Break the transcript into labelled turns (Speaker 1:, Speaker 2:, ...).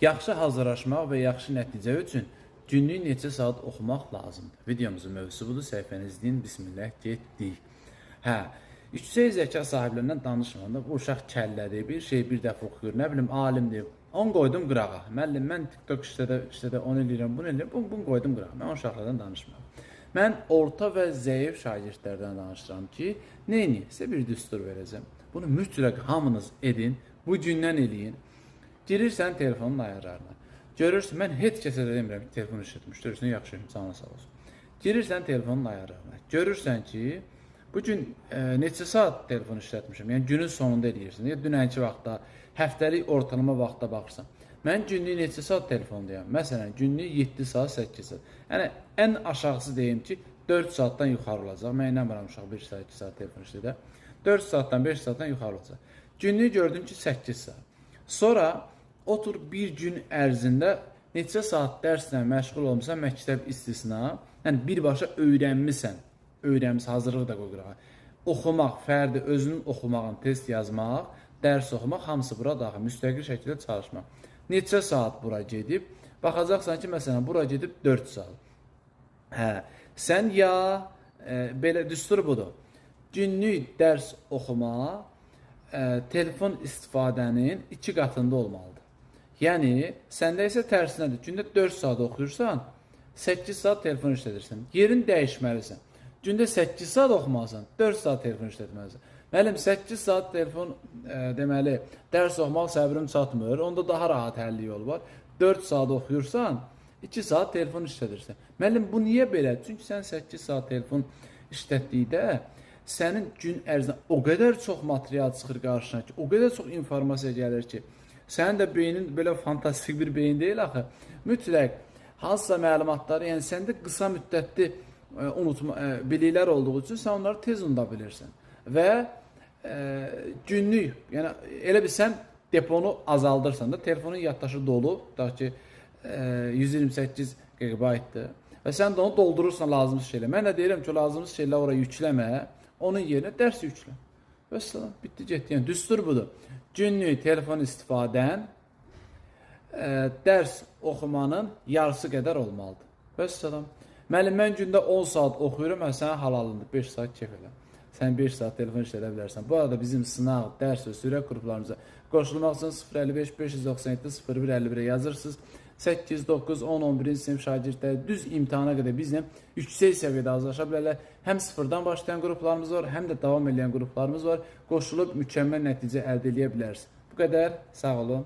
Speaker 1: Yaxşı hazırlaşmaq və yaxşı nəticə üçün günlük neçə saat oxumaq lazımdır? Videomuzun mövzusu budur. Səhifəni izləyin. Bismillah, getdik. Yüksək zəka sahiblərindən danışmanda bu uşaq kəllədir, bir şey bir dəfə oxuyur, nə bilim, alimdir. Onu qoydum qırağa. Müəllim, mən TikTok işlədə onu eləyirəm, bunu eləyirəm, bunu qoydum qırağa. Mən o uşaqlardan danışmıram. Mən orta və zəif şagirdlərdən danışıram ki, neyini? Sizə bir düstur verəcəm. Bunu mütləq hamınız edin, bu gündən eləyin. Girirsən telefonun ayarlarına. Görürsən, mən heç kəsə də demirəm ki, telefon işlətmiş. Görürsən, yaxşı, canına sağ olsun. Girirsən telefonun ayarlarına. Görürsən ki, bugün neçə saat telefon işlətmişəm. Yəni günün sonunda eləyirsən. Ya dünənki vaxtda, həftəlik ortalama vaxtda baxırsan. Mən günlük neçə saat telefondayam? Məsələn, günlük 7 saat, 8 saat. Yəni ən aşağısı deyim ki, 4 saatdan yuxarı olacaq. Mən inanmıram uşaq 1 saat, 2 saat telefon işlədə. 4 saatdan 5 saatdan yuxarı olacaq. Günlük gördüm ki, 8 saat. Sonra otur bir gün ərzində neçə saat dərslə məşğul olmuşsan, məktəb istisna, yəni birbaşa öyrənmisən, hazırlıq da qoyuruq. Oxumaq, fərdi özünün oxumağın, test yazmaq, dərs oxumaq, hamısı bura daxil, müstəqil şəkildə çalışmaq. Neçə saat bura gedib, baxacaqsan ki, məsələn, bura gedib 4 saat. Sən ya, belə düstur budur, günlük dərs oxumaq, telefon istifadənin 2 qatında olmalıdır. Yəni, səndə isə tərsinədir. Gündə 4 saat oxuyursan, 8 saat telefon işlədirsən. Yerin dəyişməlisən. Gündə 8 saat oxumalısan, 4 saat telefon işlətməlisən. Müəllim, 8 saat telefon, deməli, dərs oxumaq səbrim çatmır. Onda daha rahat həlli yolu var. 4 saat oxuyursan, 2 saat telefon işlədirsən. Müəllim, bu niyə belə? Çünki sən 8 saat telefon işlətdikdə, sənin gün ərzində o qədər çox material çıxır qarşına ki, o qədər çox informasiya gəlir ki, sənin də beynin belə fantastik bir beyin deyil axı. Mütləq hansısa məlumatları, yəni səndə qısa müddətli biliklər olduğu üçün sən onları tez unuda bilirsən. Və günlük, yəni elə bilsən deponu azaldırsan da, telefonun yaddaşı dolu, da ki 128 GB-dır və sən də onu doldurursan lazımsız şeylə. Mən də deyirəm ki, lazımsız şeylə oraya yükləmə, onun yerinə dərs yüklə. Və salam, bitdi, getdi. Yəni, düstur budur. Günlük telefon istifadən dərs oxumanın yarısı qədər olmalıdır. Və salam. Müəllim, mən gündə 10 saat oxuyurum, sənə halalındır, 5 saat kef elə. Sən 5 saat telefon işlədə bilərsən. Bu arada bizim sınaq, dərs və sürət qruplarımıza qoşulmaq üçün 055 597 0151-ə yazırsınız. 8, 9, 10, 11-ci sinif şagirdləri düz imtihana qədər bizlə yüksək səviyyədə hazırlaşa bilərlər. Həm sıfırdan başlayan qruplarımız var, həm də davam edən qruplarımız var. Qoşulub mükəmməl nəticə əldə edə bilərsiniz. Bu qədər, sağ olun.